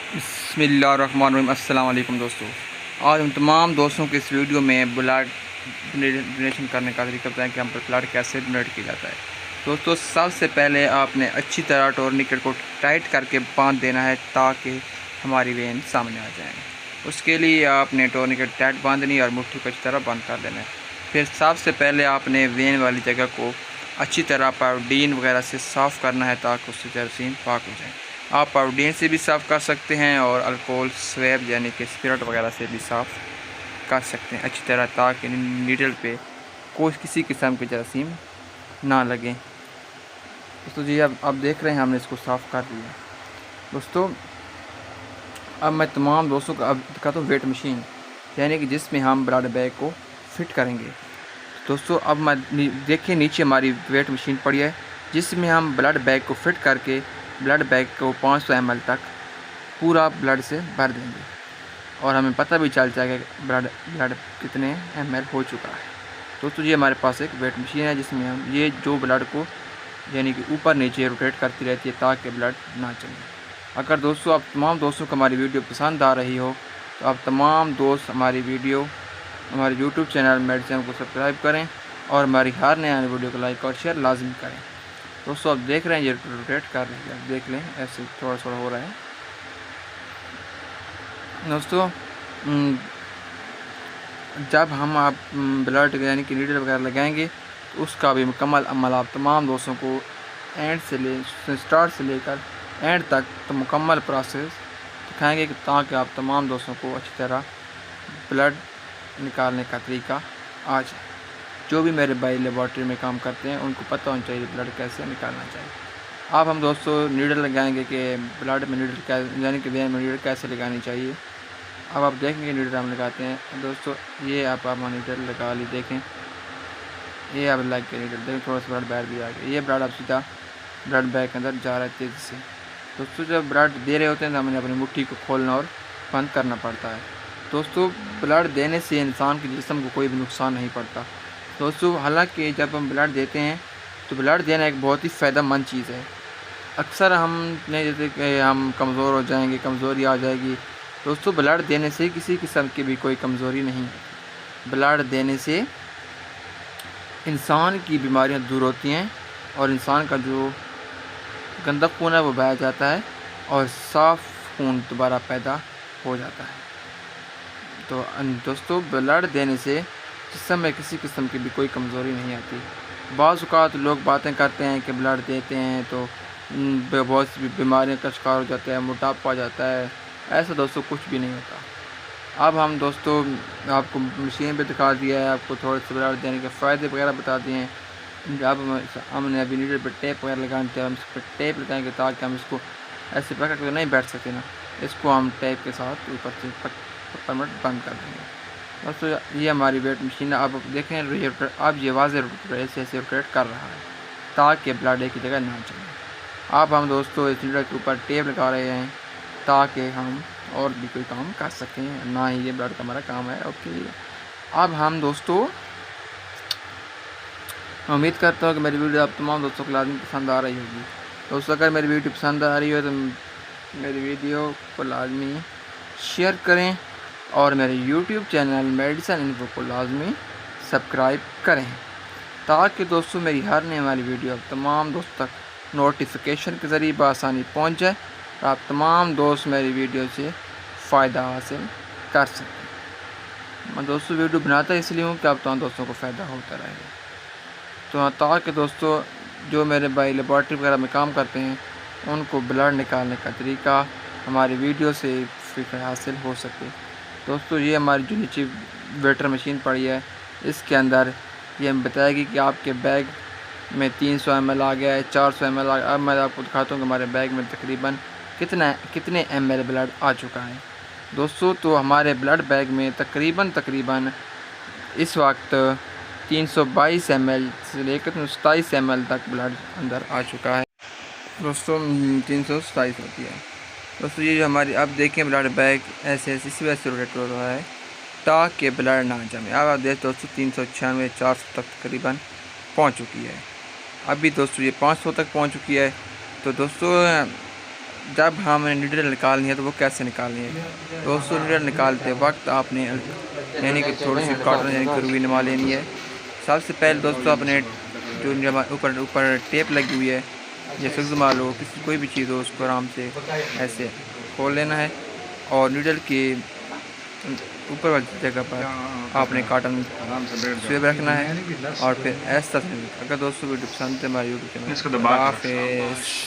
बिस्मिल्लाहिर्रहमानिर्रहीम। अस्सलाम वालेकुम दोस्तों, आज हम तमाम दोस्तों के इस वीडियो में ब्लड डोनेशन करने का तरीका बताएं कि हम पर ब्लड कैसे डोनेट किया जाता है। दोस्तों, सबसे पहले आपने अच्छी तरह टोर्निकेट को टाइट करके बांध देना है ताकि हमारी वेन सामने आ जाए। उसके लिए आपने टोर्निकेट टाइट बांधनी और मुट्ठी को अच्छी तरह बंद कर देना है। फिर सबसे पहले आपने वेन वाली जगह को अच्छी तरह पायोडीन वगैरह से साफ़ करना है ताकि उससे जरासीम पाक हो जाए। आप पायोडीन से भी साफ़ कर सकते हैं और अल्कोहल स्वैब यानी कि स्पिरिट वगैरह से भी साफ़ कर सकते हैं अच्छी तरह, ताकि नीडल पे कोई किसी किस्म के जरासीम ना लगें। दोस्तों जी, अब आप देख रहे हैं हमने इसको साफ़ कर लिया। दोस्तों, अब मैं तमाम दोस्तों को अब दिखाता हूँ वेट मशीन, यानी कि जिसमें हम ब्लड बैग को फिट करेंगे। दोस्तों, अब मैं देखिए नीचे हमारी वेट मशीन पड़ी है जिसमें हम ब्लड बैग को फिट करके ब्लड बैग को 500 ml तक पूरा ब्लड से भर देंगे और हमें पता भी चल जाएगा कि ब्लड कितने ml हो चुका है। दोस्तों, ये हमारे पास एक वेट मशीन है जिसमें हम ये जो ब्लड को यानी कि ऊपर नीचे रोटेट करती रहती है ताकि ब्लड ना चले। अगर दोस्तों आप तमाम दोस्तों को हमारी वीडियो पसंद आ रही हो तो आप तमाम दोस्त हमारे यूट्यूब चैनल मेडिसिन को सब्सक्राइब करें और हमारी हर नए आने वीडियो को लाइक और शेयर लाजमी करें। दोस्तों, आप देख रहे हैं ये रोटेट कर रही है, देख लें ऐसे थोड़ा थोड़ा हो रहा है। दोस्तों, जब हम आप ब्लड यानी कि नीडल वगैरह लगाएंगे तो उसका भी मुकम्मल अमल आप तमाम दोस्तों को स्टार्ट से लेकर एंड तक तो मुकम्मल प्रोसेस दिखाएंगे ताकि आप तमाम दोस्तों को अच्छी तरह ब्लड निकालने का तरीका आ जाए। जो भी मेरे भाई लेबॉर्ट्री में काम करते हैं उनको पता होना चाहिए ब्लड कैसे निकालना चाहिए। अब हम दोस्तों नीडल लगाएंगे कि ब्लड में नीडल यानी कि वेन में नीडल कैसे लगानी चाहिए। अब आप देखेंगे नीडल हम लगाते हैं। दोस्तों, ये आप नीडल लगा ली, देखें ये अब लग के नीडल देखें, थोड़ा सा ब्लड बाहर भी आ गया। ये ब्लड अब सीधा ब्लड बैग के अंदर जा रहा है तेज़ी से। दोस्तों, जब ब्लड दे रहे होते हैं तो हमें अपनी मुट्ठी को खोलना और बंद करना पड़ता है। दोस्तों, ब्लड देने से इंसान के जिस्म को कोई भी नुकसान नहीं पड़ता। दोस्तों, हालांकि जब हम ब्लड देते हैं तो ब्लड देना एक बहुत ही फ़ायदेमंद चीज़ है। अक्सर हमने जैसे कि हम कमज़ोर हो जाएंगे, कमज़ोरी आ जाएगी। दोस्तों, ब्लड देने से किसी किस्म की भी कोई कमज़ोरी नहीं है। ब्लड देने से इंसान की बीमारियां दूर होती हैं और इंसान का जो गंदा खून है वो बह जाता है और साफ़ खून दोबारा पैदा हो जाता है। तो दोस्तों, ब्लड देने से जिस्म में किसी किस्म की भी कोई कमज़ोरी नहीं आती। बाज़ औक़ात लोग बातें करते हैं कि ब्लड देते हैं तो बहुत सी बीमारियों का शिकार हो जाता है, मोटापा आ जाता है। ऐसा दोस्तों कुछ भी नहीं होता। अब हम दोस्तों आपको मशीन पे दिखा दिया है, आपको थोड़े से ब्लड देने के फ़ायदे वगैरह बता दिए हैं। अब हमने अभी नीडल पर टेप वगैरह लगानी थे, हम इस पर टेप लगाएंगे ताकि हम इसको ऐसे पकड़ कर नहीं बैठ सकते ना, इसको हम टेप के साथ ऊपर से परमानेंट बंद कर देंगे। दोस्तों, ये हमारी वेट मशीन है। अब देखें अब ये वाज़ेह ऐसे रोटेट कर रहा है ताकि ब्लड एक ही जगह ना चले। अब हम दोस्तों इस नीडल के ऊपर टेप लगा रहे हैं ताकि हम और भी कोई काम कर सकें, ना ही ये ब्लड का हमारा काम है। ओके, अब हम दोस्तों उम्मीद करता हूँ कि मेरी वीडियो आप तमाम दोस्तों को लाजमी पसंद आ रही होगी। दोस्तों, अगर मेरी वीडियो पसंद आ रही हो तो मेरी वीडियो को लाजमी शेयर करें और मेरे यूट्यूब चैनल मेडिसिन इन्फो को लाजमी सब्सक्राइब करें ताकि दोस्तों मेरी हर नई वाली वीडियो अब तमाम दोस्तों तक नोटिफिकेशन के ज़रिए बआसानी पहुंच जाए और आप तमाम दोस्त मेरी वीडियो से फ़ायदा हासिल कर सकें। मैं दोस्तों वीडियो बनाता इसलिए हूँ कि आप तमाम दोस्तों को फ़ायदा होता रहेगा। तो ताकि दोस्तों जो मेरे भाई लेबॉर्ट्री वगैरह में काम करते हैं उनको ब्लड निकालने का तरीका हमारी वीडियो से फ़िक्र हासिल हो सके। दोस्तों, ये हमारी जो नीचे वेटर मशीन पड़ी है इसके अंदर ये हमें बताएगी कि आपके बैग में 300 ml आ गया है, 400 ml आ गया। अब मैं आपको दिखाता हूँ कि हमारे बैग में तकरीबन कितने ml ब्लड आ चुका है। दोस्तों, तो हमारे ब्लड बैग में तकरीबन इस वक्त 322 ml से लेकर 27 ml तक ब्लड अंदर आ चुका है। दोस्तों, 327 होती है। दोस्तों, ये जो हमारी अब देखें ब्लड बैग ऐसे इसी वजह से रोटेट हो रहा है ताकि ब्लड ना जमे। अब आप देखें दोस्तों 396 400 तक तकरीबन पहुंच चुकी है। अभी दोस्तों ये 500 तक पहुंच चुकी है। तो दोस्तों जब हमें नीडल निकालनी है तो वो कैसे निकालनी है। दोस्तों नीडल निकालते वक्त आपने यानी कि थोड़ी सी कॉटन यानी कि रुई नमा लेनी है। सबसे पहले दोस्तों अपने जो ऊपर ऊपर टेप लगी हुई है या फिक्स माल हो किसी कोई भी चीज़ हो उसको आराम से ऐसे खोल लेना है और नीडल के ऊपर वाली जगह पर आपने कॉटन स्वेब रखना है और फिर ऐसा। अगर दोस्तों वीडियो पसंद है हमारे यूट्यूब चैनल हाफिज़।